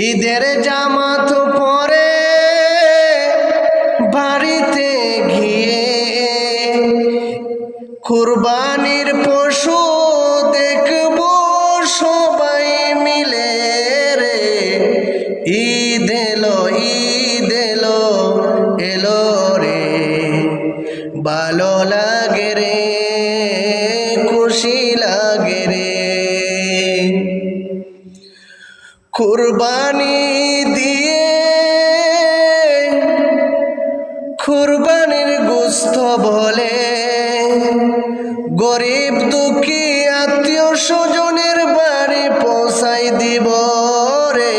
ঈদের জামাত পরে বাড়িতে গিয়ে কুরবানির পশু দেখব সবাই মিলে রে। ঈদ এলো এলো রে, ভালো লাগে রে, খুশি লাগে রে। কুরবানি দিয়ে কুরবানির গোশত বলে গরিব দুঃখী আত্মীয় স্বজনের বাড়ি পৌঁছাই দিব রে।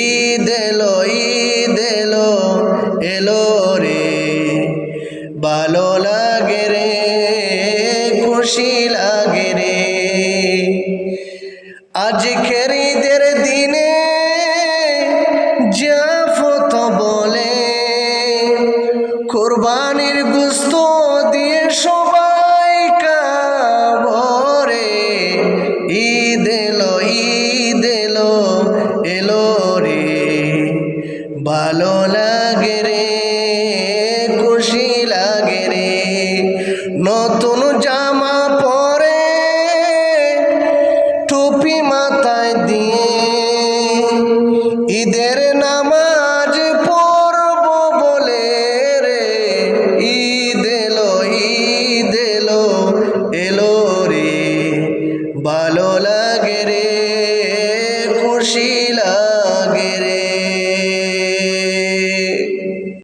ঈদ এলো এলো রে, ভালো লাগে রে, খুশি লাগে রে। আজকের ঈদের দিনে জাফত বলে কুরবানির গোশত দিয়ে সবাই খাবরে। ঈদ এলো রে, ভালো লাগে রে, খুশি লাগে রে। নতুন জামা